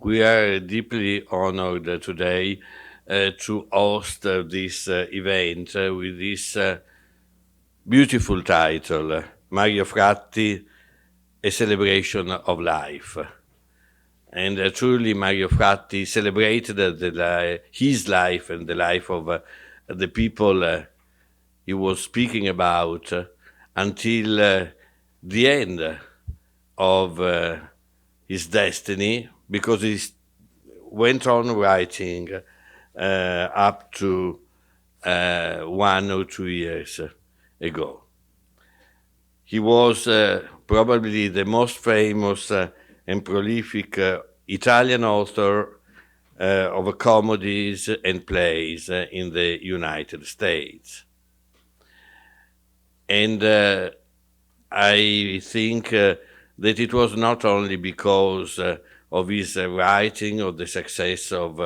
We are deeply honored today to host this event with this beautiful title, Mario Fratti, A Celebration of Life. And truly, Mario Fratti celebrated his life and the life of the people he was speaking about until the end of his destiny, because he went on writing up to 1 or 2 years ago. He was probably the most famous and prolific Italian author of comedies and plays in the United States. And I think that it was not only because of his writing or the success of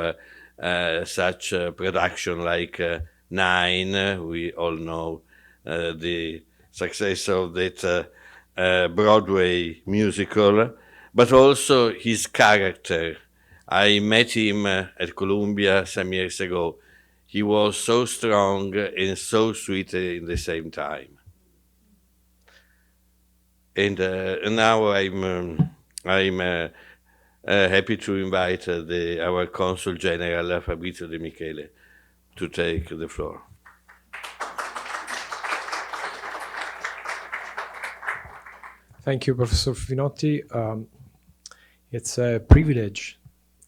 such production like Nine, we all know the success of that Broadway musical, but also his character. I met him at Columbia some years ago. He was so strong and so sweet in the same time. And now I'm happy to invite our Consul General, Fabrizio De Michele, to take the floor. Thank you, Professor Finotti. It's a privilege,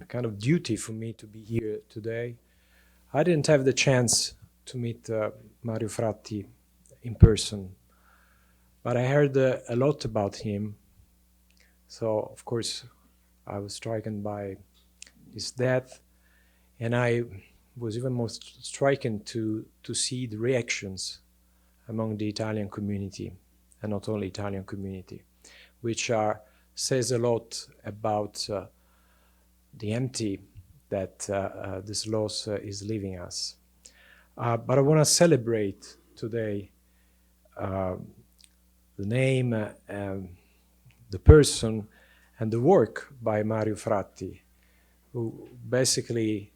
a kind of duty for me to be here today. I didn't have the chance to meet Mario Fratti in person, but I heard a lot about him. So, of course, I was stricken by his death, and I was even more stricken to see the reactions among the Italian community, and not only Italian community, which says a lot about the empty that this loss is leaving us. But I want to celebrate today the name, the person, and the work by Mario Fratti, who basically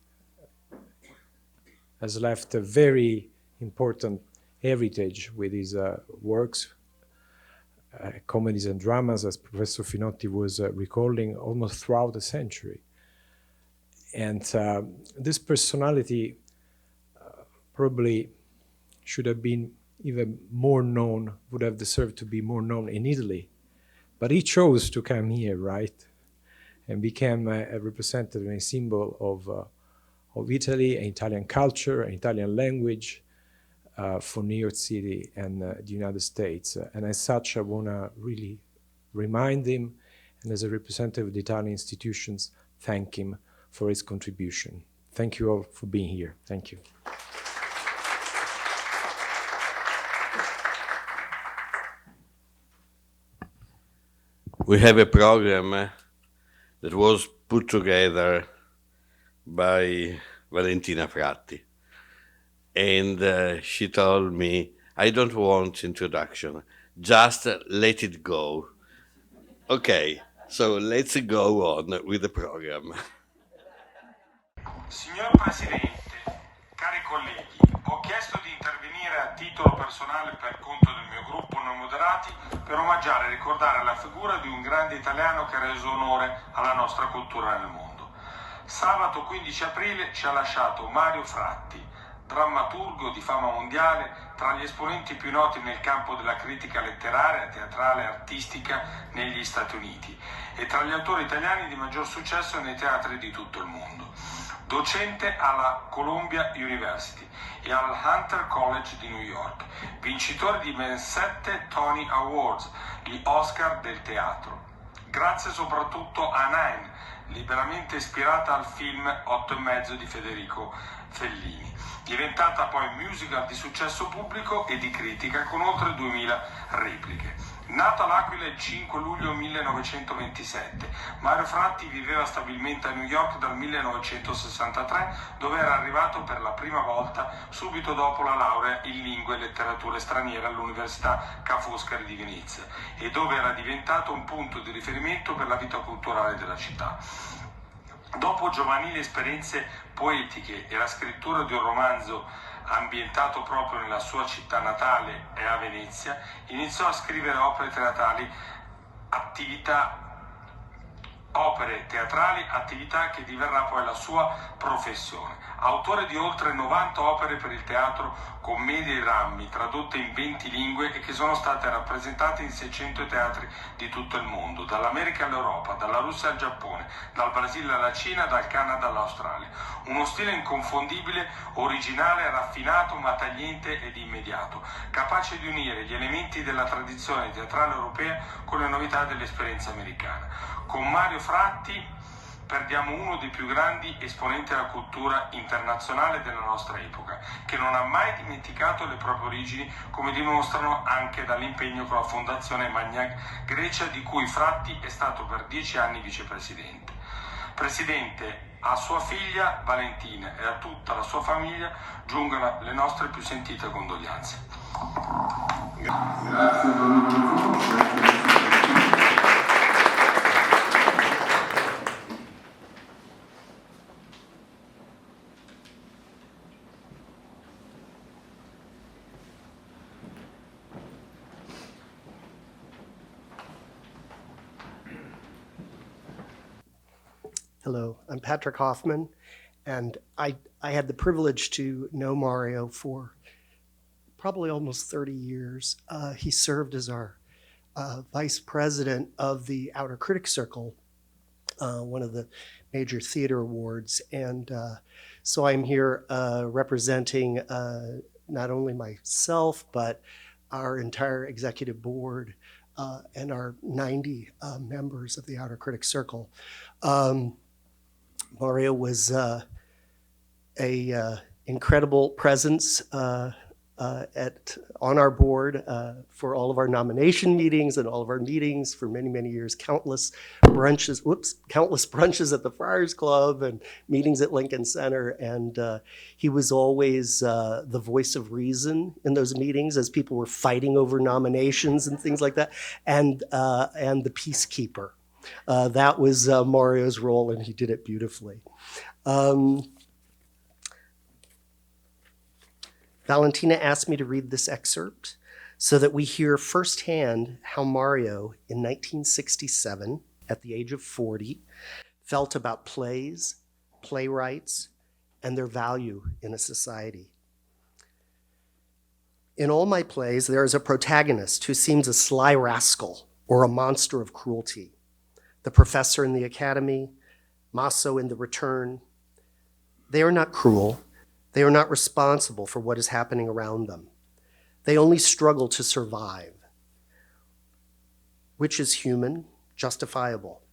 has left a very important heritage with his works, comedies and dramas, as Professor Finotti was recalling, almost throughout the century. And this personality probably should have been even more known, would have deserved to be more known in Italy. But he chose to come here, right? And became a representative and a symbol of Italy, and Italian culture, and Italian language for New York City and the United States. And as such, I want to really remind him, and as a representative of the Italian institutions, thank him for his contribution. Thank you all for being here. Thank you. We have a program that was put together by Valentina Fratti. And she told me, I don't want introduction, just let it go. Okay, so let's go on with the program. Signor Presidente, cari colleghi, ho chiesto di intervenire a titolo personale per conto del mio gruppo Non Moderati per omaggiare e ricordare la figura di un grande italiano che ha reso onore alla nostra cultura nel mondo. Sabato 15 aprile ci ha lasciato Mario Fratti, drammaturgo di fama mondiale, tra gli esponenti più noti nel campo della critica letteraria, teatrale e artistica negli Stati Uniti, e tra gli autori italiani di maggior successo nei teatri di tutto il mondo. Docente alla Columbia University e al Hunter College di New York, vincitore di ben 7 Tony Awards, gli Oscar del teatro. Grazie soprattutto a Nine, liberamente ispirata al film 8 e mezzo di Federico Fellini, diventata poi musical di successo pubblico e di critica con oltre 2000 repliche. Nato all'Aquila il 5 luglio 1927, Mario Fratti viveva stabilmente a New York dal 1963, dove era arrivato per la prima volta subito dopo la laurea in lingue e letterature straniere all'Università Ca' Foscari di Venezia, e dove era diventato un punto di riferimento per la vita culturale della città. Dopo giovanili esperienze poetiche e la scrittura di un romanzo ambientato proprio nella sua città natale e a Venezia, iniziò a scrivere opere teatrali, attività che diverrà poi la sua professione. Autore di oltre 90 opere per il teatro, commedie e drammi, tradotte in 20 lingue e che sono state rappresentate in 600 teatri di tutto il mondo, dall'America all'Europa, dalla Russia al Giappone, dal Brasile alla Cina, dal Canada all'Australia. Uno stile inconfondibile, originale, raffinato, ma tagliente ed immediato, capace di unire gli elementi della tradizione teatrale europea con le novità dell'esperienza americana. Con Mario Fratti perdiamo uno dei più grandi esponenti della cultura internazionale della nostra epoca, che non ha mai dimenticato le proprie origini, come dimostrano anche dall'impegno con la Fondazione Magna Grecia, di cui Fratti è stato per 10 anni vicepresidente. Presidente, a sua figlia Valentina e a tutta la sua famiglia giungono le nostre più sentite condoglianze. Grazie. Hello, I'm Patrick Hoffman, and I had the privilege to know Mario for probably almost 30 years. He served as our vice president of the Outer Critics Circle, one of the major theater awards. And so I'm here representing not only myself, but our entire executive board and our 90 members of the Outer Critics Circle. Mario was a incredible presence on our board for all of our nomination meetings and all of our meetings for many, many years. Countless brunches at the Friars Club and meetings at Lincoln Center. And he was always the voice of reason in those meetings as people were fighting over nominations and things like that, and the peacekeeper. That was Mario's role, and he did it beautifully. Valentina asked me to read this excerpt so that we hear firsthand how Mario, in 1967, at the age of 40, felt about plays, playwrights, and their value in a society. In all my plays, there is a protagonist who seems a sly rascal or a monster of cruelty. The professor in the academy, Maso in The Return. They are not cruel. They are not responsible for what is happening around them. They only struggle to survive, which is human, justifiable.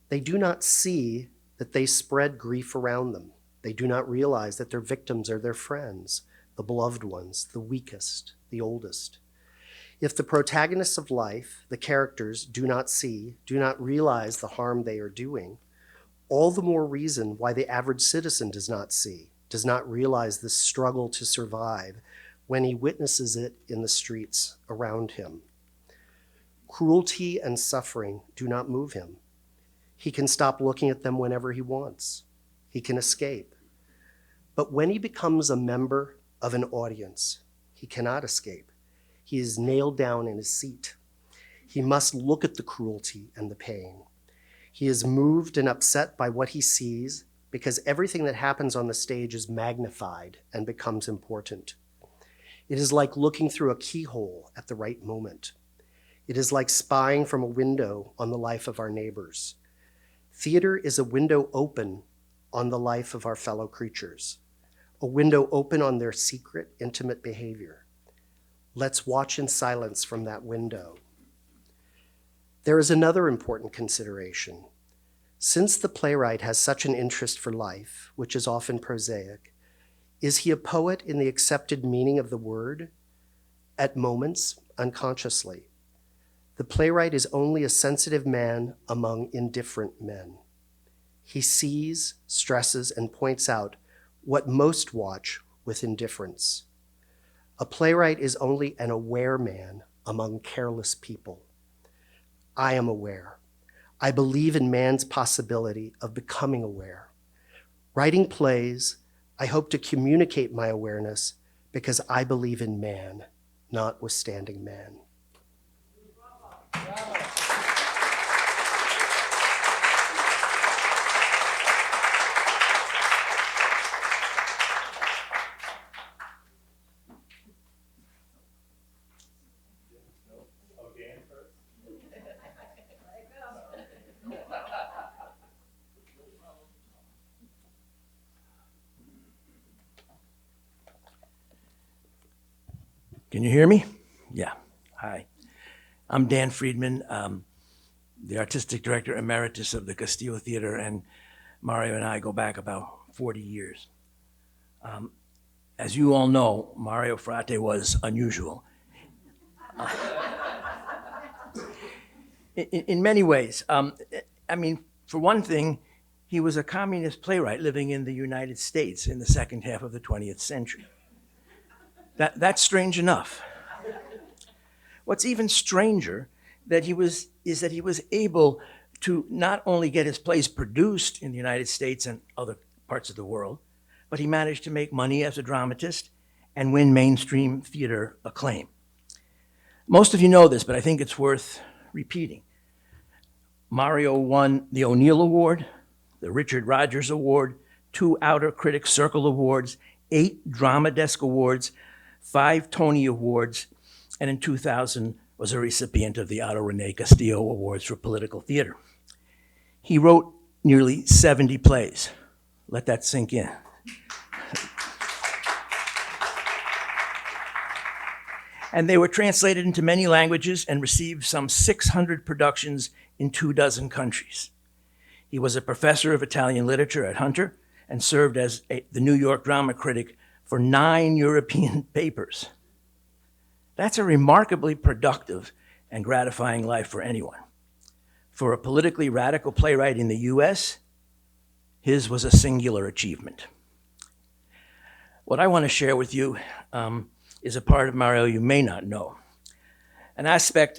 They do not see that they spread grief around them. They do not realize that their victims are their friends, the beloved ones, the weakest, the oldest. If the protagonists of life, the characters, do not see, do not realize the harm they are doing, all the more reason why the average citizen does not see, does not realize the struggle to survive when he witnesses it in the streets around him. Cruelty and suffering do not move him. He can stop looking at them whenever he wants. He can escape. But when he becomes a member of an audience, he cannot escape. He is nailed down in his seat. He must look at the cruelty and the pain. He is moved and upset by what he sees because everything that happens on the stage is magnified and becomes important. It is like looking through a keyhole at the right moment. It is like spying from a window on the life of our neighbors. Theater is a window open on the life of our fellow creatures, a window open on their secret, intimate behavior. Let's watch in silence from that window. There is another important consideration. Since the playwright has such an interest for life, which is often prosaic, is he a poet in the accepted meaning of the word? At moments, unconsciously. The playwright is only a sensitive man among indifferent men. He sees, stresses, and points out what most watch with indifference. A playwright is only an aware man among careless people. I am aware. I believe in man's possibility of becoming aware. Writing plays, I hope to communicate my awareness because I believe in man, notwithstanding man. Can you hear me? Yeah. Hi. I'm Dan Friedman, the artistic director emeritus of the Castillo Theater, and Mario and I go back about 40 years. As you all know, Mario Fratti was unusual. In many ways. I mean, for one thing, he was a communist playwright living in the United States in the second half of the 20th century. That's strange enough. What's even stranger is that he was able to not only get his plays produced in the United States and other parts of the world, but he managed to make money as a dramatist and win mainstream theater acclaim. Most of you know this, but I think it's worth repeating. Mario won the O'Neill Award, the Richard Rogers Award, 2 Outer Critics Circle Awards, 8 Drama Desk Awards, 5 Tony Awards, and in 2000 was a recipient of the Otto Rene Castillo Awards for Political Theater. He wrote nearly 70 plays. Let that sink in. And they were translated into many languages and received some 600 productions in 24 countries. He was a professor of Italian literature at Hunter and served as the New York drama critic for 9 European papers. That's a remarkably productive and gratifying life for anyone. For a politically radical playwright in the US, his was a singular achievement. What I want to share with you is a part of Mario you may not know, an aspect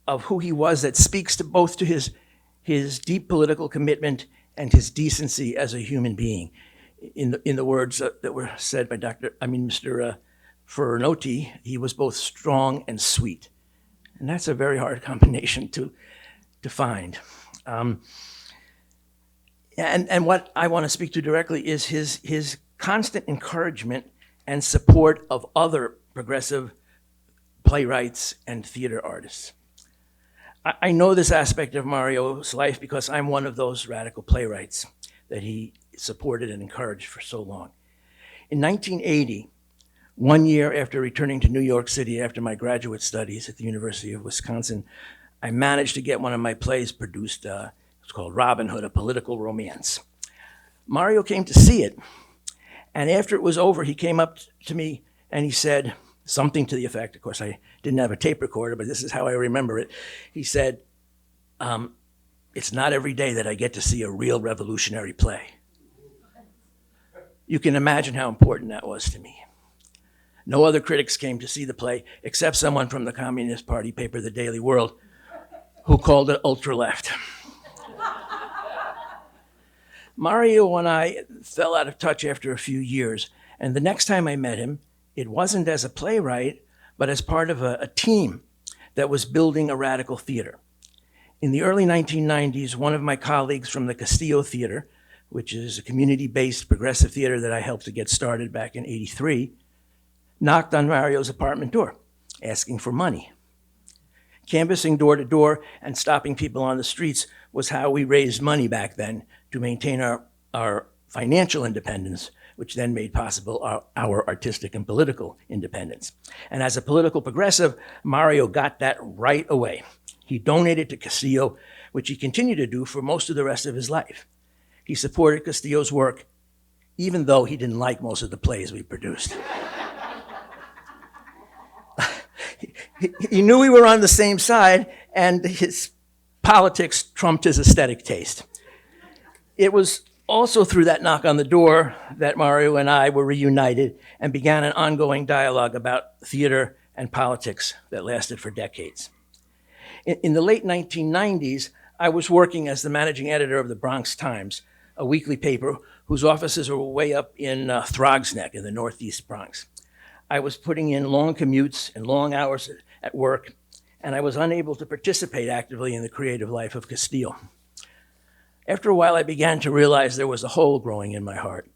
of who he was that speaks to both to his deep political commitment and his decency as a human being. In the words that were said by Mr. Fratti, he was both strong and sweet. And that's a very hard combination to find. And what I want to speak to directly is his constant encouragement and support of other progressive playwrights and theater artists. I know this aspect of Mario's life because I'm one of those radical playwrights that he supported and encouraged for so long. In 1980, 1 year after returning to New York City after my graduate studies at the University of Wisconsin, I managed to get one of my plays produced. It's called Robin Hood, a political romance. Mario came to see it, and after it was over, he came up to me and he said something to the effect, of course, I didn't have a tape recorder, but this is how I remember it. He said, it's not every day that I get to see a real revolutionary play. You can imagine how important that was to me. No other critics came to see the play except someone from the Communist Party paper, The Daily World, who called it ultra-left. Mario and I fell out of touch after a few years, and the next time I met him, it wasn't as a playwright, but as part of a team that was building a radical theater. In the early 1990s, one of my colleagues from the Castillo Theater, which is a community-based progressive theater that I helped to get started back in '83, knocked on Mario's apartment door, asking for money. Canvassing door to door and stopping people on the streets was how we raised money back then to maintain our financial independence, which then made possible our artistic and political independence. And as a political progressive, Mario got that right away. He donated to Castillo, which he continued to do for most of the rest of his life. He supported Castillo's work, even though he didn't like most of the plays we produced. He knew we were on the same side, and his politics trumped his aesthetic taste. It was also through that knock on the door that Mario and I were reunited and began an ongoing dialogue about theater and politics that lasted for decades. In the late 1990s, I was working as the managing editor of the Bronx Times, a weekly paper whose offices were way up in Throgs Neck in the northeast Bronx. I was putting in long commutes and long hours at work, and I was unable to participate actively in the creative life of Castillo. After a while, I began to realize there was a hole growing in my heart.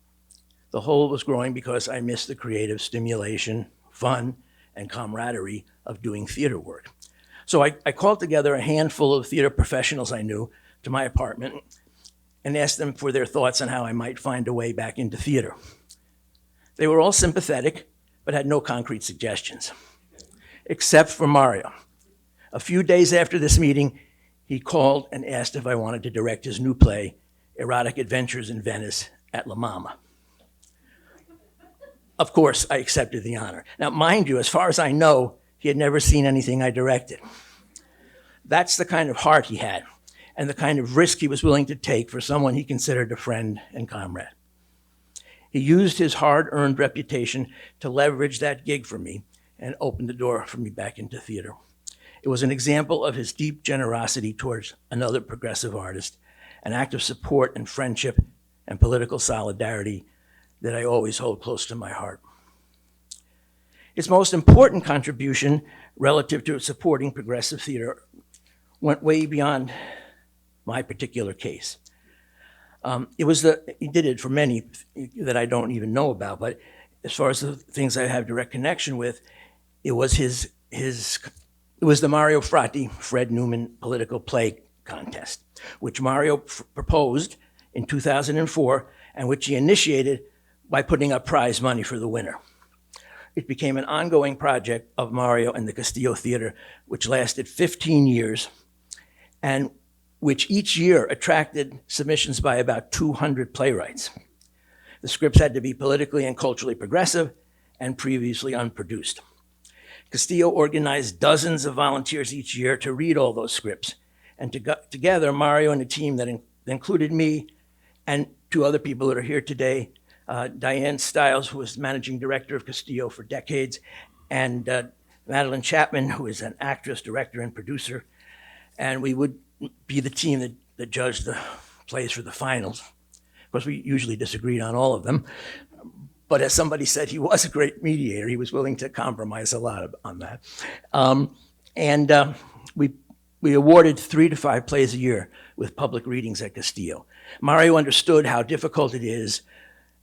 The hole was growing because I missed the creative stimulation, fun, and camaraderie of doing theater work. So I called together a handful of theater professionals I knew to my apartment and asked them for their thoughts on how I might find a way back into theater. They were all sympathetic, but had no concrete suggestions, except for Mario. A few days after this meeting, he called and asked if I wanted to direct his new play, Erotic Adventures in Venice at La Mama. Of course, I accepted the honor. Now, mind you, as far as I know, he had never seen anything I directed. That's the kind of heart he had, and the kind of risk he was willing to take for someone he considered a friend and comrade. He used his hard-earned reputation to leverage that gig for me and opened the door for me back into theater. It was an example of his deep generosity towards another progressive artist, an act of support and friendship and political solidarity that I always hold close to my heart. Its most important contribution relative to supporting progressive theater went way beyond my particular case. He did it for many that I don't even know about, but as far as the things I have direct connection with, it was it was the Mario Fratti, Fred Newman Political Play Contest, which Mario proposed in 2004 and which he initiated by putting up prize money for the winner. It became an ongoing project of Mario and the Castillo Theater, which lasted 15 years and which each year attracted submissions by about 200 playwrights. The scripts had to be politically and culturally progressive and previously unproduced. Castillo organized dozens of volunteers each year to read all those scripts. And together, Mario and a team that included me and two other people that are here today, Diane Stiles, who was managing director of Castillo for decades, and Madeline Chapman, who is an actress, director, and producer. And we would be the team that judged the plays for the finals. Of course, we usually disagreed on all of them. But as somebody said, he was a great mediator. He was willing to compromise a lot on that. We awarded 3 to 5 plays a year with public readings at Castillo. Mario understood how difficult it is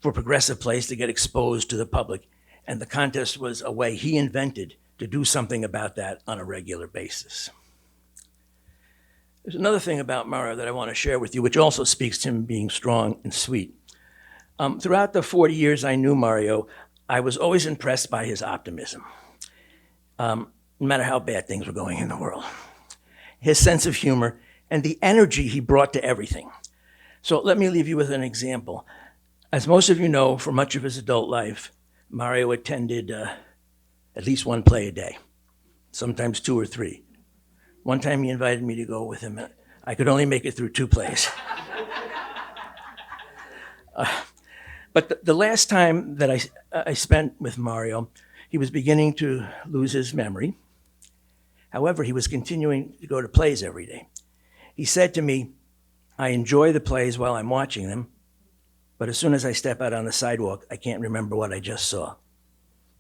for progressive plays to get exposed to the public, and the contest was a way he invented to do something about that on a regular basis. There's another thing about Mario that I want to share with you, which also speaks to him being strong and sweet. Throughout the 40 years I knew Mario, I was always impressed by his optimism, no matter how bad things were going in the world. His sense of humor and the energy he brought to everything. So let me leave you with an example. As most of you know, for much of his adult life, Mario attended at least 1 play a day, sometimes 2 or 3. One time he invited me to go with him. I could only make it through 2 plays. But the last time that I spent with Mario, he was beginning to lose his memory. However, he was continuing to go to plays every day. He said to me, "I enjoy the plays while I'm watching them, but as soon as I step out on the sidewalk, I can't remember what I just saw."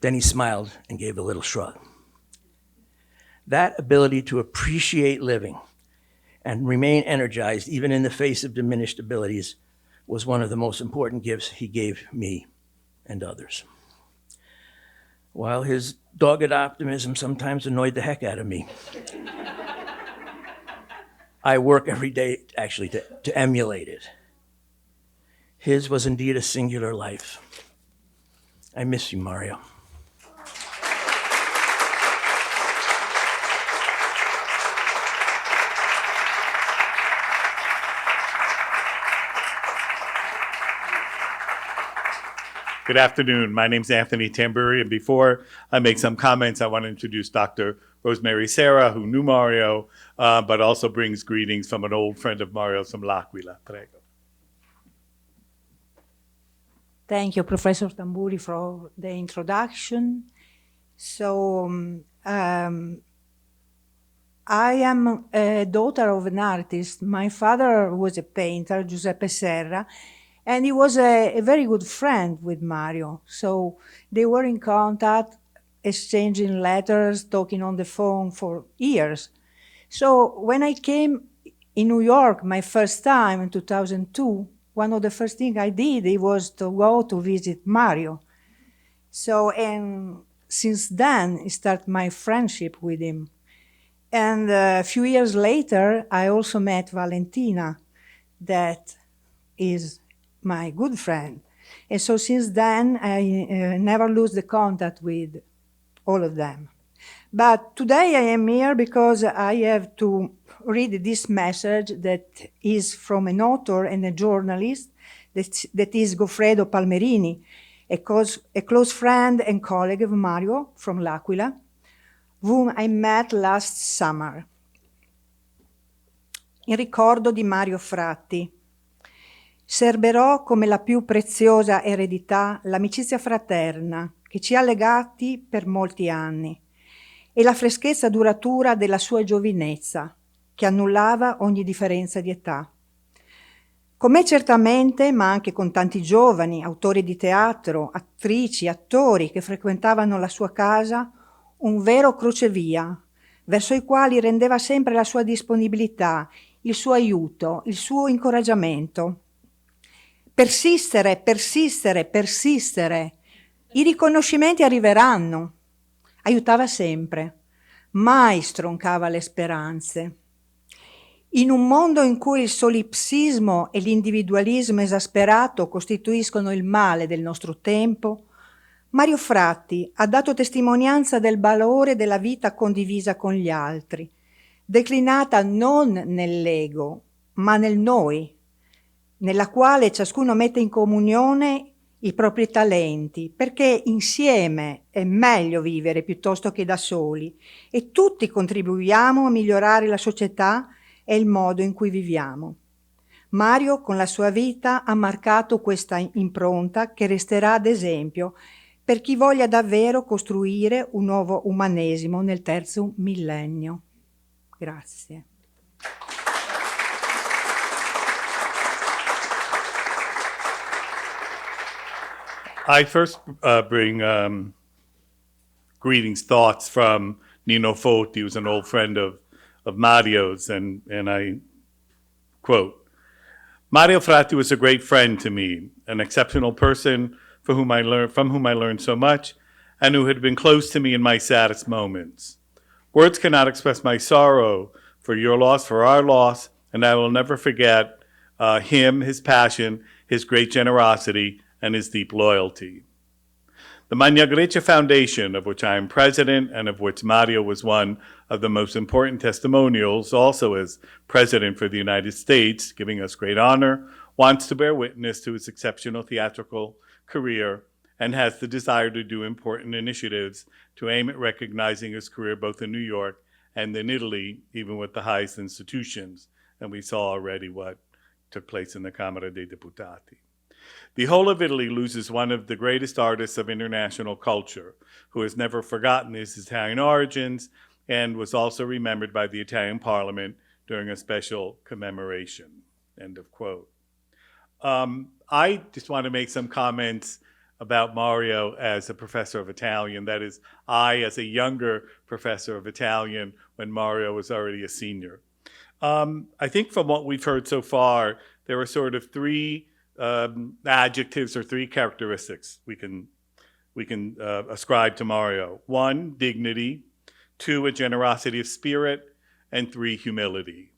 Then he smiled and gave a little shrug. That ability to appreciate living and remain energized even in the face of diminished abilities was one of the most important gifts he gave me and others. While his dogged optimism sometimes annoyed the heck out of me, I work every day actually to emulate it. His was indeed a singular life. I miss you, Mario. Good afternoon. My name's Anthony Tamburi, and before I make some comments, I want to introduce Dr. Rosemary Serra, who knew Mario, but also brings greetings from an old friend of Mario's from L'Aquila. Prego. Thank you, Professor Tamburi, for the introduction. So I am a daughter of an artist. My father was a painter, Giuseppe Serra, and he was a very good friend with Mario. So they were in contact, exchanging letters, talking on the phone for years. So when I came in New York my first time in 2002, one of the first things I did was to go to visit Mario. So, and since then, I started my friendship with him. And a few years later, I also met Valentina, that is my good friend. And so since then, I never lose the contact with all of them. But today I am here because I have to read this message that is from an author and a journalist, that is Goffredo Palmerini, a close friend and colleague of Mario from L'Aquila, whom I met last summer. In ricordo di Mario Fratti. Serberò come la più preziosa eredità l'amicizia fraterna che ci ha legati per molti anni e la freschezza duratura della sua giovinezza, che annullava ogni differenza di età. Con me certamente, ma anche con tanti giovani, autori di teatro, attrici, attori che frequentavano la sua casa, un vero crocevia, verso i quali rendeva sempre la sua disponibilità, il suo aiuto, il suo incoraggiamento. Persistere, persistere, persistere. I riconoscimenti arriveranno. Aiutava sempre, mai stroncava le speranze. In un mondo in cui il solipsismo e l'individualismo esasperato costituiscono il male del nostro tempo, Mario Fratti ha dato testimonianza del valore della vita condivisa con gli altri, declinata non nell'ego, ma nel noi, nella quale ciascuno mette in comunione i propri talenti, perché insieme è meglio vivere piuttosto che da soli e tutti contribuiamo a migliorare la società e il modo in cui viviamo. Mario con la sua vita ha marcato questa impronta che resterà ad esempio per chi voglia davvero costruire un nuovo umanesimo nel terzo millennio. Grazie. I first bring greetings, thoughts from Nino Foti, who's an old friend of Mario's, and I quote, Mario Fratti was a great friend to me, an exceptional person from whom I learned so much, and who had been close to me in my saddest moments. Words cannot express my sorrow for your loss, for our loss, and I will never forget him, his passion, his great generosity, and his deep loyalty. The Magna Grecia Foundation, of which I am president and of which Mario was one of the most important testimonials, also as president for the United States, giving us great honor, wants to bear witness to his exceptional theatrical career and has the desire to do important initiatives to aim at recognizing his career both in New York and in Italy, even with the highest institutions. And we saw already what took place in the Camera dei Deputati. The whole of Italy loses one of the greatest artists of international culture, who has never forgotten his Italian origins and was also remembered by the Italian Parliament during a special commemoration. End of quote. I just want to make some comments about Mario as a professor of Italian. That is, I as a younger professor of Italian when Mario was already a senior. I think from what we've heard so far, there are sort of three adjectives or three characteristics we can ascribe to Mario. One, dignity. Two, a generosity of spirit. And three, humility.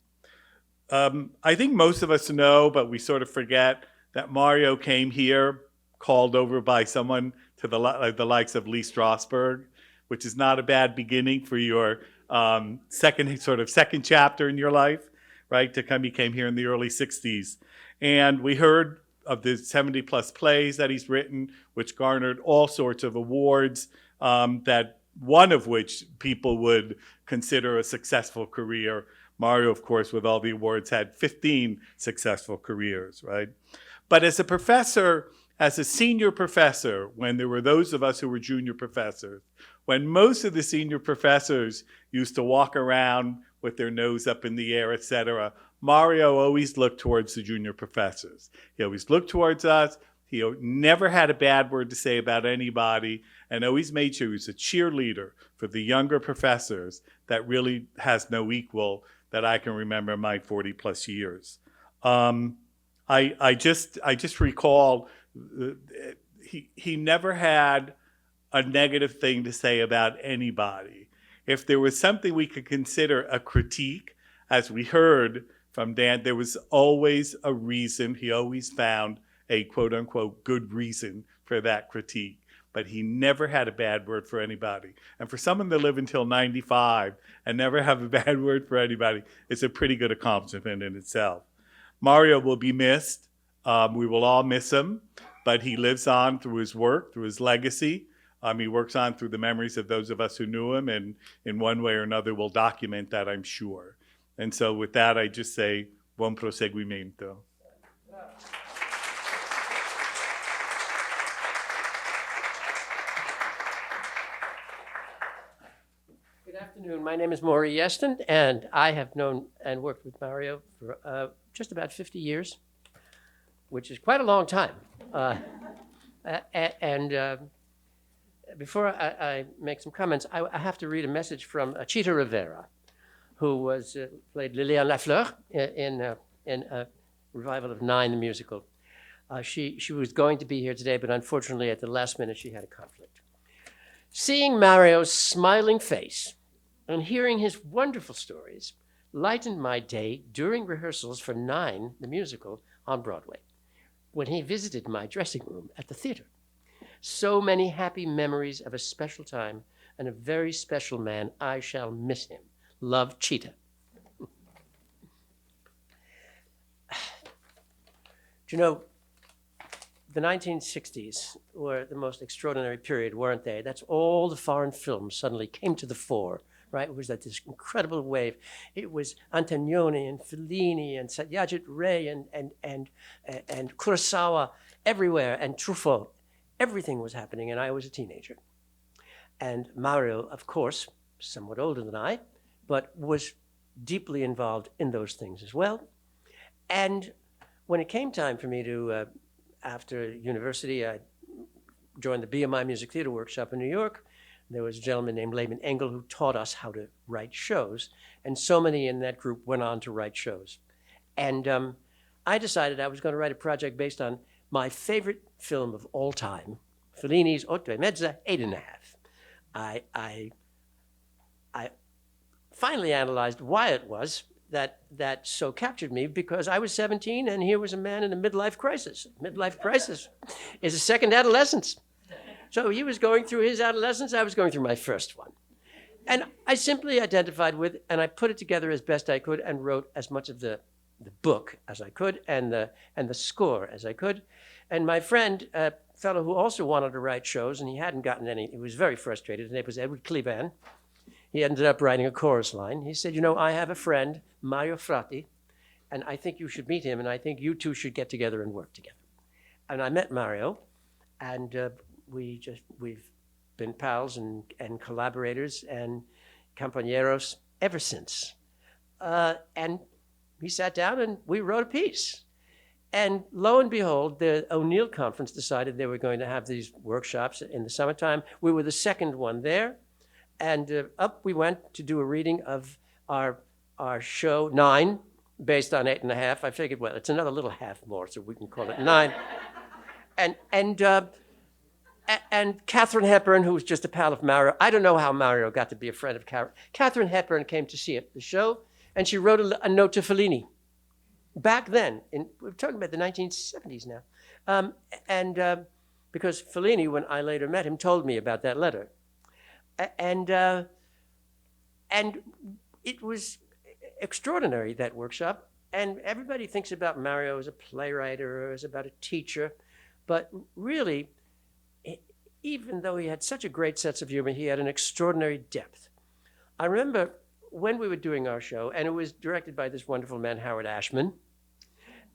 I think most of us know, but we sort of forget that Mario came here called over by someone to the likes of Lee Strasberg, which is not a bad beginning for your second chapter in your life, right? He came here in the early 60s. And we heard of the 70 plus plays that he's written, which garnered all sorts of awards, that one of which people would consider a successful career. Mario, of course, with all the awards, had 15 successful careers, right? But as a professor, as a senior professor, when there were those of us who were junior professors, when most of the senior professors used to walk around with their nose up in the air, etc. Mario always looked towards the junior professors. He always looked towards us. He never had a bad word to say about anybody, and always made sure he was a cheerleader for the younger professors that really has no equal that I can remember in my 40 plus years. I just recall he never had a negative thing to say about anybody. If there was something we could consider a critique, as we heard from Dan, there was always a reason. He always found a quote unquote good reason for that critique. But he never had a bad word for anybody. And for someone to live until 95 and never have a bad word for anybody is a pretty good accomplishment in itself. Mario will be missed. We will all miss him, but he lives on through his work, through his legacy. He works on through the memories of those of us who knew him, and in one way or another will document that, I'm sure. And so with that, I just say, buon proseguimento. Good afternoon. My name is Maury Yeston, and I have known and worked with Mario for just about 50 years, which is quite a long time. Before I make some comments, I have to read a message from Chita Rivera, who played Liliane Lafleur in a revival of Nine, the musical. She was going to be here today, but unfortunately at the last minute she had a conflict. Seeing Mario's smiling face and hearing his wonderful stories lightened my day during rehearsals for Nine, the musical, on Broadway, when he visited my dressing room at the theater. So many happy memories of a special time and a very special man. I shall miss him. Love, Chita. Do you know, the 1960s were the most extraordinary period, weren't they? That's all the foreign films suddenly came to the fore, right? It was like this incredible wave. It was Antonioni and Fellini and Satyajit Ray and Kurosawa everywhere, and Truffaut. Everything was happening, and I was a teenager. And Mario, of course, somewhat older than I, but was deeply involved in those things as well. And when it came time for me to, after university, I joined the BMI Music Theater Workshop in New York. There was a gentleman named Lehman Engel who taught us how to write shows, and so many in that group went on to write shows. And I decided I was going to write a project based on my favorite film of all time, Fellini's Otto e Mezza, 8½. I finally analyzed why it was that so captured me, because I was 17 and here was a man in a midlife crisis. Midlife crisis is a second adolescence. So he was going through his adolescence, I was going through my first one. And I simply identified with, and I put it together as best I could and wrote as much of the book as I could and the score as I could. And my friend, a fellow who also wanted to write shows, and he hadn't gotten any, he was very frustrated, his name was Edward Cleban. He ended up writing a chorus line. He said, you know, I have a friend, Mario Fratti, and I think you should meet him, and I think you two should get together and work together. And I met Mario, and we've been pals and collaborators and compañeros ever since. And we sat down and we wrote a piece. And lo and behold, the O'Neill Conference decided they were going to have these workshops in the summertime. We were the second one there. And up we went to do a reading of our show, Nine, based on 8½. I figured, well, it's another little half more, so we can call it Nine. And Katharine Hepburn, who was just a pal of Mario, I don't know how Mario got to be a friend of Katharine Hepburn came to see the show, and she wrote a note to Fellini. Back then, we're talking about the 1970s now, because Fellini, when I later met him, told me about that letter. And it was extraordinary, that workshop. And everybody thinks about Mario as a playwright or as about a teacher. But really, even though he had such a great sense of humor, he had an extraordinary depth. I remember when we were doing our show, and it was directed by this wonderful man, Howard Ashman.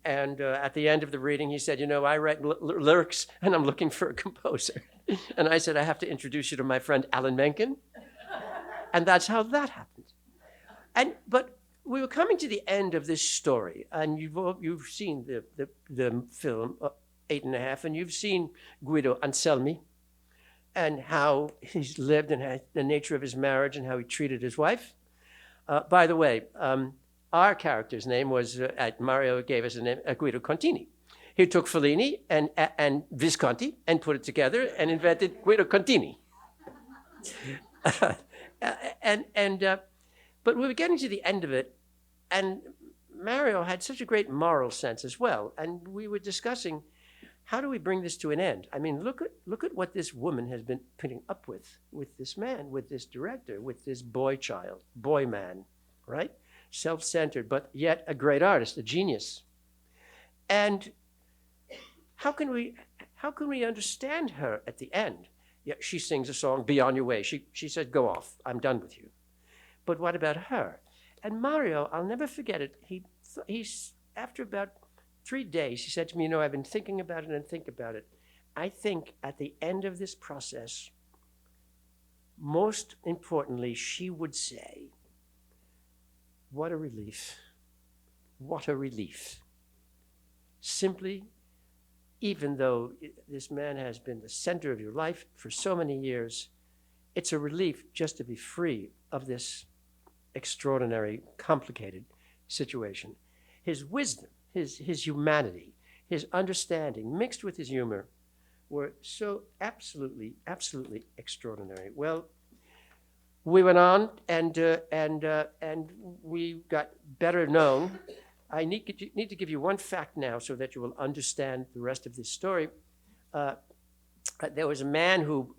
And at the end of the reading, he said, you know, I write lyrics and I'm looking for a composer. And I said, I have to introduce you to my friend, Alan Menken. And that's how that happened. But we were coming to the end of this story, and you've seen the film 8½, and you've seen Guido Anselmi, and how he's lived and the nature of his marriage and how he treated his wife. By the way, our character's name was, Mario gave us a name, Guido Contini. He took Fellini and Visconti and put it together and invented Guido Contini. But we were getting to the end of it, and Mario had such a great moral sense as well. And we were discussing, how do we bring this to an end? I mean, look at what this woman has been putting up with this man, with this director, with this boy man, right? Self-centered, but yet a great artist, a genius. And how can we understand her at the end? Yeah, she sings a song, Be On Your Way. She said, go off, I'm done with you. But what about her? And Mario, I'll never forget it, he's after about 3 days, he said to me, I've been thinking about it and think about it. I think at the end of this process, most importantly, she would say, what a relief. What a relief. Simply, even though this man has been the center of your life for so many years, it's a relief just to be free of this extraordinary, complicated situation. His wisdom, his humanity, his understanding, mixed with his humor, were so absolutely extraordinary. Well, we went on and we got better known. I need to give you one fact now so that you will understand the rest of this story. There was a man who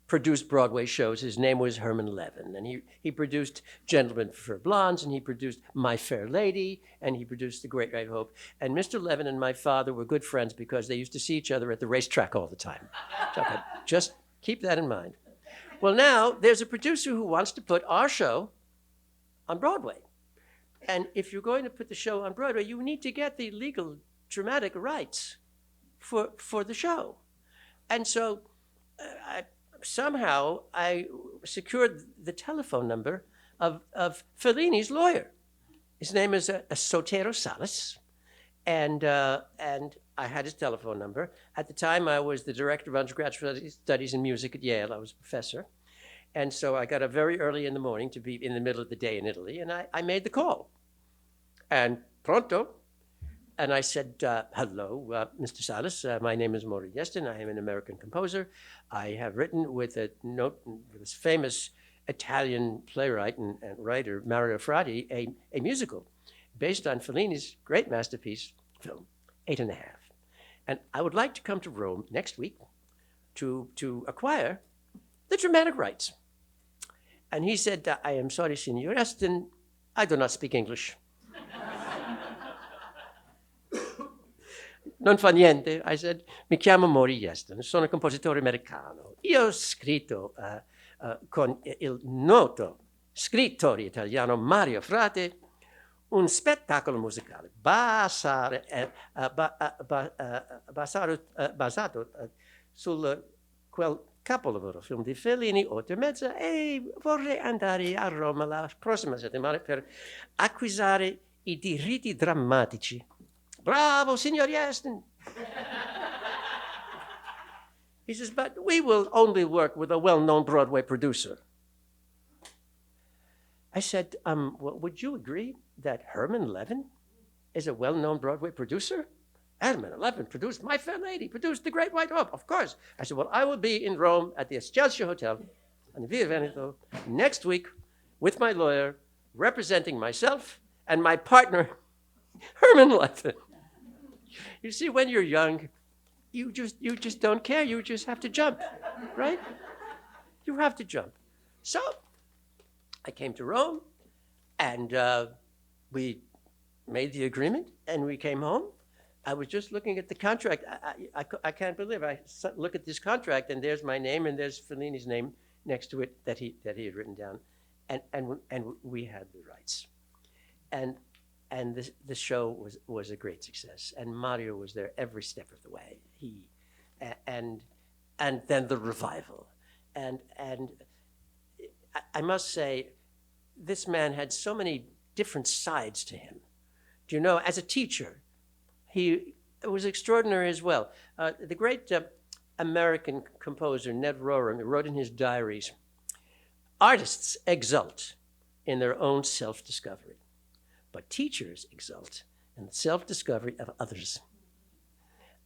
produced Broadway shows. His name was Herman Levin, and he produced Gentlemen Prefer Blondes, and he produced My Fair Lady, and he produced The Great White Hope. And Mr. Levin and my father were good friends because they used to see each other at the racetrack all the time. So just keep that in mind. Well, now there's a producer who wants to put our show on Broadway. And if you're going to put the show on Broadway, you need to get the legal dramatic rights for the show. And so somehow I secured the telephone number of Fellini's lawyer. His name is Sotero Salas, and I had his telephone number. At the time, I was the director of undergraduate studies in music at Yale. I was a professor. And so I got up very early in the morning to be in the middle of the day in Italy, and I made the call. And pronto. And I said, hello, Mr. Salas. My name is Maury Yeston. I am an American composer. I have written with this famous Italian playwright and writer, Mario Fratti, a musical based on Fellini's great masterpiece film, 8½. And I would like to come to Rome next week to acquire the dramatic rights. And he said, I am sorry, Signor Yeston, I do not speak English. Non fa niente, I said, mi chiamo Maury Yeston, sono un compositore americano. Io ho scritto con il noto scrittore italiano Mario Fratti un spettacolo musicale basato sul quel capolavoro film di Fellini, 8½, e vorrei andare a Roma la prossima settimana per acquisire i diritti drammatici. Bravo, Signor Yeston. He says, but we will only work with a well-known Broadway producer. I said, well, would you agree that Herman Levin is a well-known Broadway producer? Herman Levin produced My Fair Lady, produced The Great White Hope, of course. I said, well, I will be in Rome at the Excelsior Hotel on Via Veneto next week with my lawyer, representing myself and my partner, Herman Levin. You see, when you're young, you just don't care. You just have to jump, right? You have to jump. So I came to Rome, and we made the agreement, and we came home. I was just looking at the contract. I can't believe I look at this contract, and there's my name, and there's Fellini's name next to it that he had written down, and we had the rights, and the show was a great success, and Mario was there every step of the way. And then the revival, and I must say, this man had so many different sides to him. Do you know, as a teacher, he was extraordinary as well. The great American composer Ned Rorem wrote in his diaries, artists exult in their own self-discovery, but teachers exult in the self-discovery of others.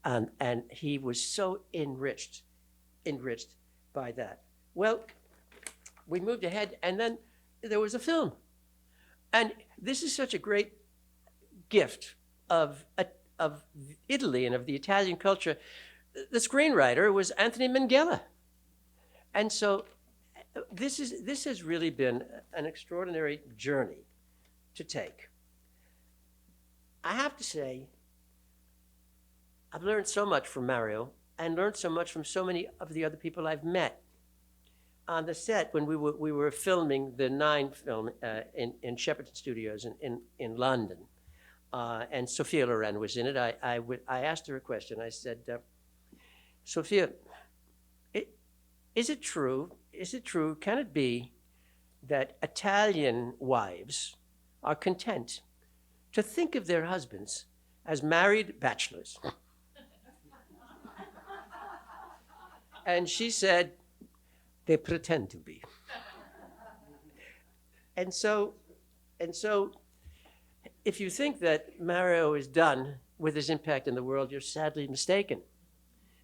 And he was so enriched by that. Well, we moved ahead, and then there was a film. And this is such a great gift of Italy and of the Italian culture. The screenwriter was Anthony Minghella. And so this has really been an extraordinary journey to take. I have to say, I've learned so much from Mario and learned so much from so many of the other people I've met on the set when we were filming the 9 film in Shepperton Studios in London. And Sophia Loren was in it. I asked her a question. I said, Sophia, is it true, can it be that Italian wives are content to think of their husbands as married bachelors? And she said, they pretend to be. And so, if you think that Mario is done with his impact in the world, you're sadly mistaken.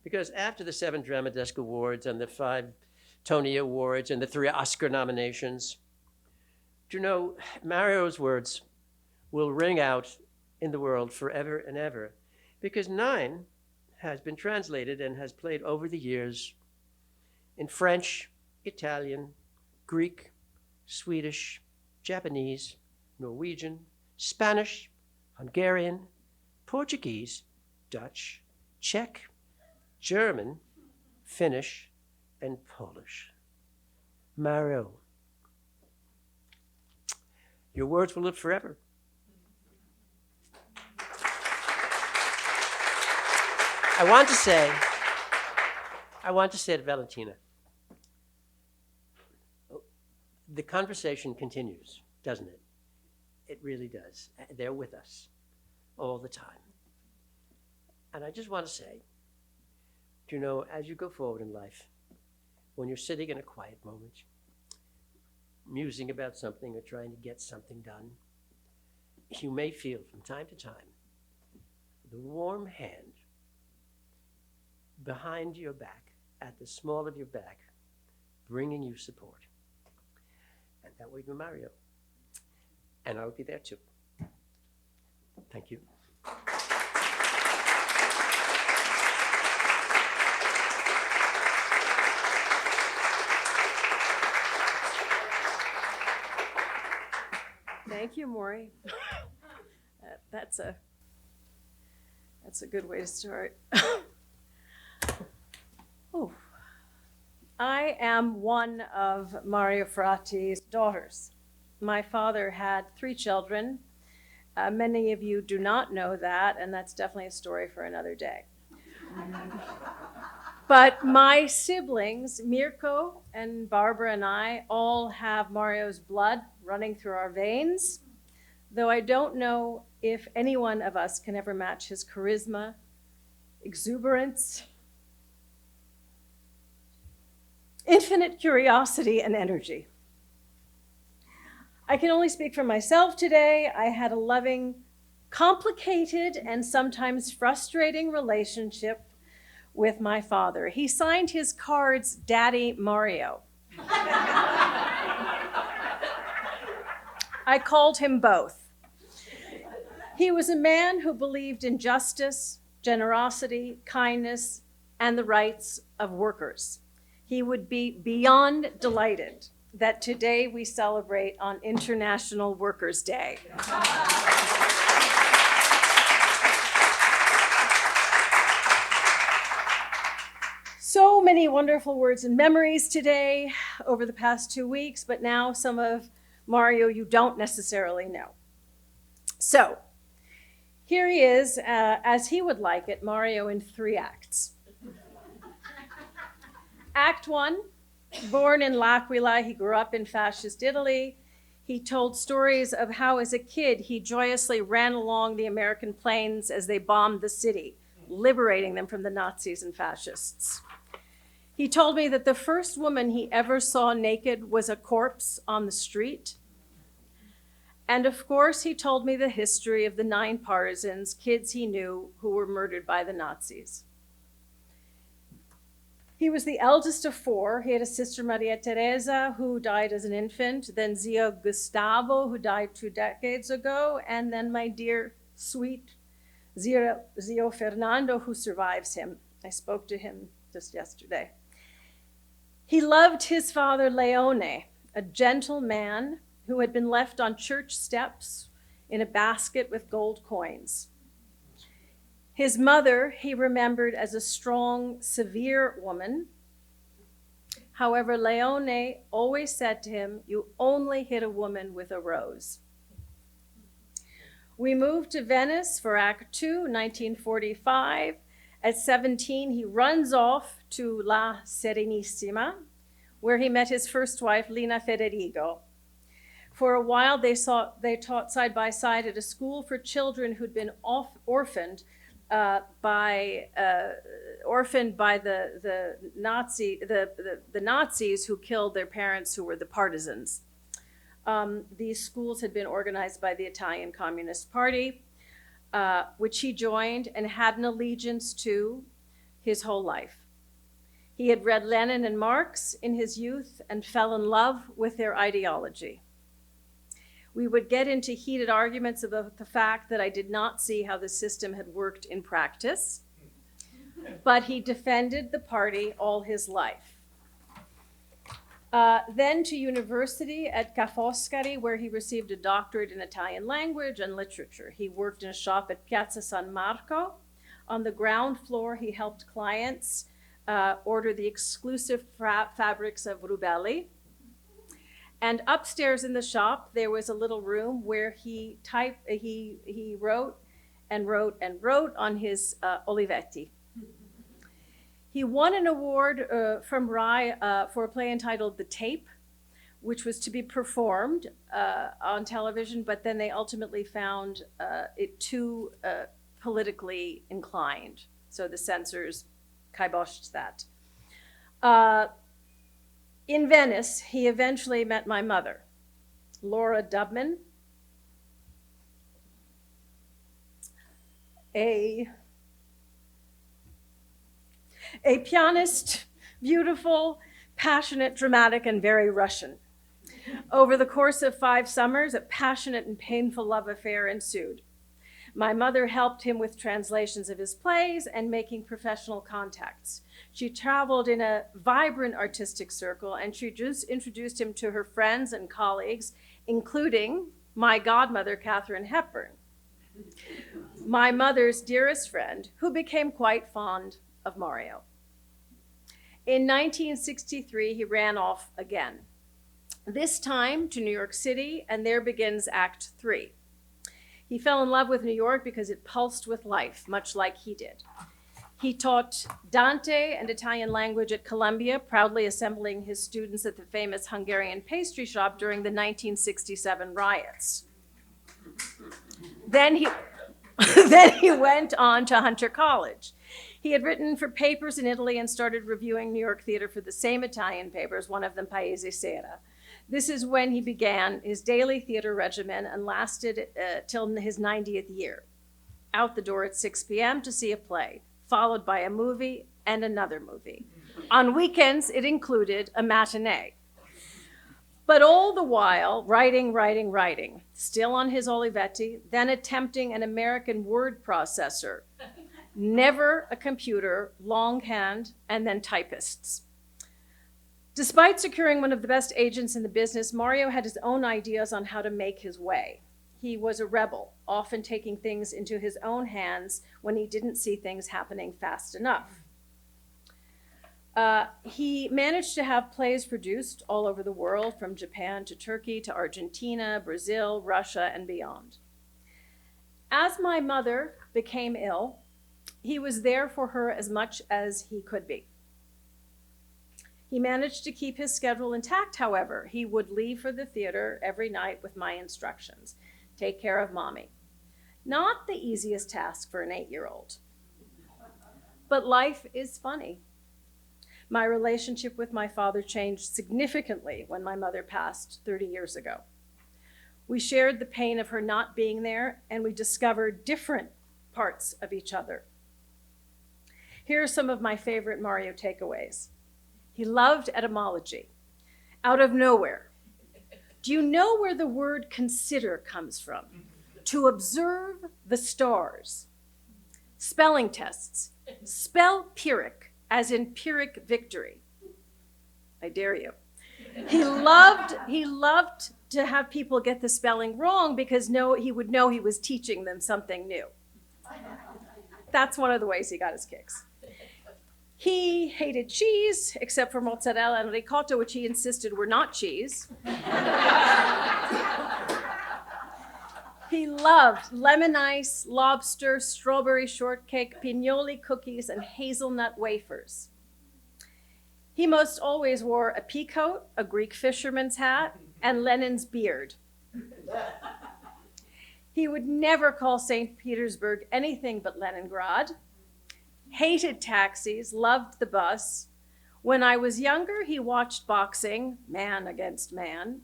Because after the 7 Drama Desk Awards and the 5 Tony Awards and the 3 Oscar nominations, do you know, Mario's words will ring out in the world forever and ever. Because 9 has been translated and has played over the years in French, Italian, Greek, Swedish, Japanese, Norwegian, Spanish, Hungarian, Portuguese, Dutch, Czech, German, Finnish, and Polish. Mario, your words will live forever. I want to say to Valentina, the conversation continues, doesn't it? It really does. They're with us all the time. And I just want to say, do you know, as you go forward in life, when you're sitting in a quiet moment, musing about something or trying to get something done, you may feel from time to time the warm hand behind your back, at the small of your back, bringing you support. And that would be Mario. And I would be there too. Thank you. Thank you, Maury. That's a good way to start. Oh. I am one of Mario Fratti's daughters. My father had 3 children. Many of you do not know that, and that's definitely a story for another day. But my siblings, Mirko and Barbara and I, all have Mario's blood running through our veins, though I don't know if any one of us can ever match his charisma, exuberance, infinite curiosity, and energy. I can only speak for myself today. I had a loving, complicated, and sometimes frustrating relationship with my father. He signed his cards Daddy Mario. I called him both. He was a man who believed in justice, generosity, kindness, and the rights of workers. He would be beyond delighted that today we celebrate on International Workers' Day. So many wonderful words and memories today over the past 2 weeks, but now some of Mario you don't necessarily know. So here he is, as he would like it, Mario in 3 acts. Act 1, born in L'Aquila, he grew up in fascist Italy. He told stories of how, as a kid, he joyously ran along the American plains as they bombed the city, liberating them from the Nazis and fascists. He told me that the first woman he ever saw naked was a corpse on the street. And of course, he told me the history of the 9 partisans, kids he knew, who were murdered by the Nazis. He was the eldest of 4. He had a sister, Maria Teresa, who died as an infant, then Zio Gustavo, who died 2 decades ago, and then my dear, sweet Zio Fernando, who survives him. I spoke to him just yesterday. He loved his father, Leone, a gentle man who had been left on church steps in a basket with gold coins. His mother he remembered as a strong, severe woman. However, Leone always said to him, "You only hit a woman with a rose." We moved to Venice for Act II, 1945. At 17, he runs off to La Serenissima, where he met his first wife, Lina Federigo. For a while, they taught side by side at a school for children who'd been orphaned by the Nazis who killed their parents, who were the partisans. These schools had been organized by the Italian Communist Party, which he joined and had an allegiance to his whole life. He had read Lenin and Marx in his youth and fell in love with their ideology. We would get into heated arguments about the fact that I did not see how the system had worked in practice, but he defended the party all his life. Then to university at Ca' Foscari, where he received a doctorate in Italian language and literature. He worked in a shop at Piazza San Marco. On the ground floor, he helped clients order the exclusive fabrics of Rubelli. And upstairs in the shop, there was a little room where he wrote and wrote and wrote on his Olivetti. He won an award from RAI for a play entitled The Tape, which was to be performed on television, but then they ultimately found it too politically inclined. So the censors kiboshed that. In Venice, he eventually met my mother, Laura Dubman, a pianist, beautiful, passionate, dramatic, and very Russian. Over the course of 5 summers, a passionate and painful love affair ensued. My mother helped him with translations of his plays and making professional contacts. She traveled in a vibrant artistic circle, and she just introduced him to her friends and colleagues, including my godmother, Katharine Hepburn, my mother's dearest friend, who became quite fond of Mario. In 1963, he ran off again, this time to New York City, and there begins Act III. He fell in love with New York because it pulsed with life, much like he did. He taught Dante and Italian language at Columbia, proudly assembling his students at the famous Hungarian pastry shop during the 1967 riots. Then he went on to Hunter College. He had written for papers in Italy and started reviewing New York theater for the same Italian papers, one of them Paese Sera. This is when he began his daily theater regimen and lasted till his 90th year. Out the door at 6 p.m. to see a play, followed by a movie and another movie. On weekends, it included a matinee. But all the while, writing, still on his Olivetti, then attempting an American word processor, never a computer, longhand, and then typists. Despite securing one of the best agents in the business, Mario had his own ideas on how to make his way. He was a rebel, often taking things into his own hands when he didn't see things happening fast enough. He managed to have plays produced all over the world, from Japan to Turkey to Argentina, Brazil, Russia, and beyond. As my mother became ill, he was there for her as much as he could be. He managed to keep his schedule intact, however. He would leave for the theater every night with my instructions. Take care of mommy. Not the easiest task for an 8-year-old. But life is funny. My relationship with my father changed significantly when my mother passed 30 years ago. We shared the pain of her not being there, and we discovered different parts of each other. Here are some of my favorite Mario takeaways. He loved etymology. Out of nowhere. Do you know where the word consider comes from? To observe the stars. Spelling tests. Spell Pyrrhic, as in Pyrrhic victory. I dare you. He loved to have people get the spelling wrong because he would know he was teaching them something new. That's one of the ways he got his kicks. He hated cheese, except for mozzarella and ricotta, which he insisted were not cheese. He loved lemon ice, lobster, strawberry shortcake, pinoli cookies, and hazelnut wafers. He most always wore a pea coat, a Greek fisherman's hat, and Lenin's beard. He would never call St. Petersburg anything but Leningrad. Hated taxis, loved the bus. When I was younger, he watched boxing, man against man,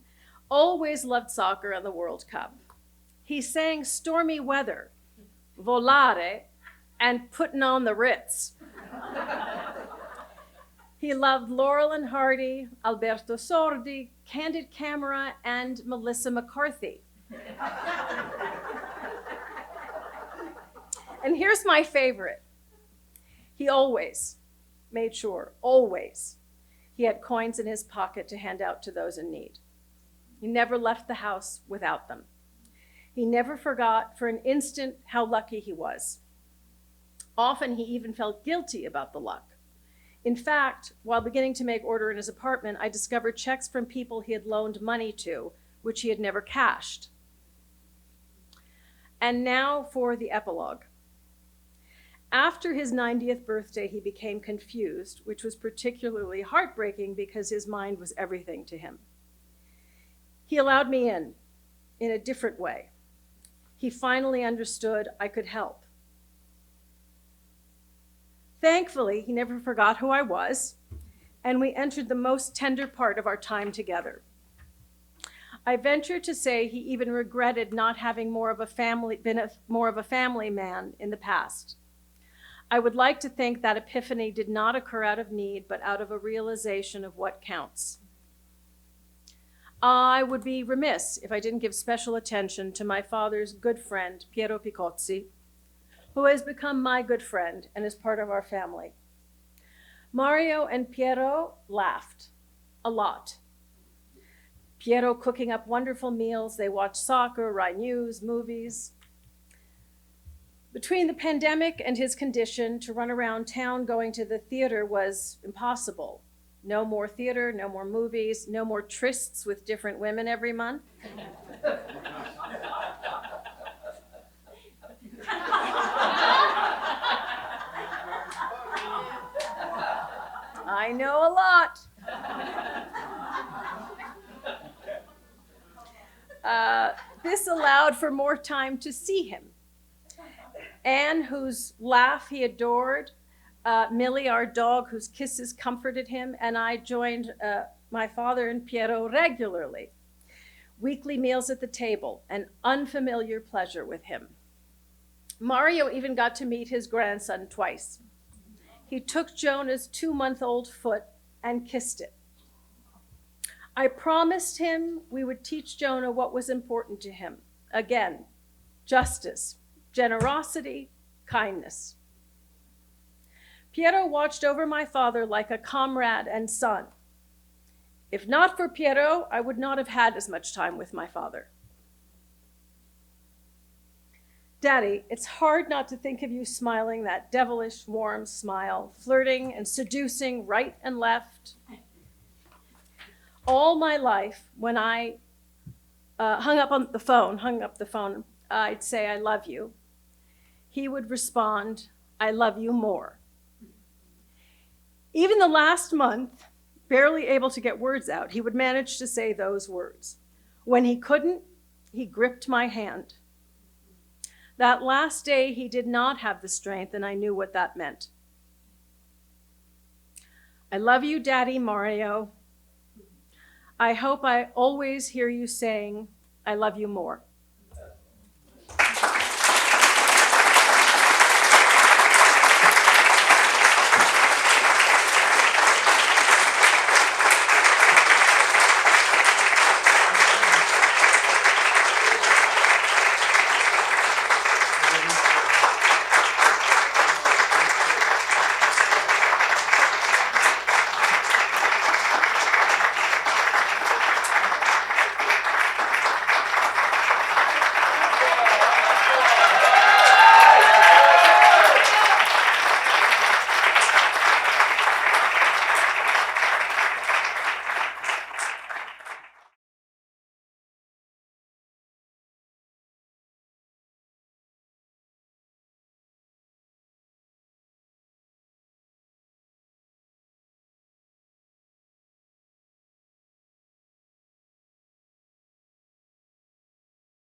always loved soccer and the World Cup. He sang Stormy Weather, Volare, and Puttin' on the Ritz. He loved Laurel and Hardy, Alberto Sordi, Candid Camera, and Melissa McCarthy. And here's my favorite. He always made sure, always, he had coins in his pocket to hand out to those in need. He never left the house without them. He never forgot for an instant how lucky he was. Often he even felt guilty about the luck. In fact, while beginning to make order in his apartment, I discovered checks from people he had loaned money to, which he had never cashed. And now for the epilogue. After his 90th birthday, he became confused, which was particularly heartbreaking because his mind was everything to him. He allowed me in a different way. He finally understood I could help. Thankfully, he never forgot who I was, and we entered the most tender part of our time together. I venture to say he even regretted not having been more of a family man in the past. I would like to think that epiphany did not occur out of need, but out of a realization of what counts. I would be remiss if I didn't give special attention to my father's good friend, Piero Picozzi, who has become my good friend and is part of our family. Mario and Piero laughed a lot. Piero cooking up wonderful meals. They watched soccer, Rai News, movies. Between the pandemic and his condition, to run around town going to the theater was impossible. No more theater, no more movies, no more trysts with different women every month. I know a lot. This allowed for more time to see him. Anne, whose laugh he adored, Millie, our dog, whose kisses comforted him, and I joined my father and Piero regularly. Weekly meals at the table, an unfamiliar pleasure with him. Mario even got to meet his grandson twice. He took Jonah's 2-month-old foot and kissed it. I promised him we would teach Jonah what was important to him. Again, justice, generosity, kindness. Piero watched over my father like a comrade and son. If not for Piero, I would not have had as much time with my father. Daddy, it's hard not to think of you smiling that devilish, warm smile, flirting and seducing right and left. All my life, when I hung up the phone, I'd say, I love you. He would respond, I love you more. Even the last month, barely able to get words out, he would manage to say those words. When he couldn't, he gripped my hand. That last day, he did not have the strength, and I knew what that meant. I love you, Daddy Mario. I hope I always hear you saying, I love you more.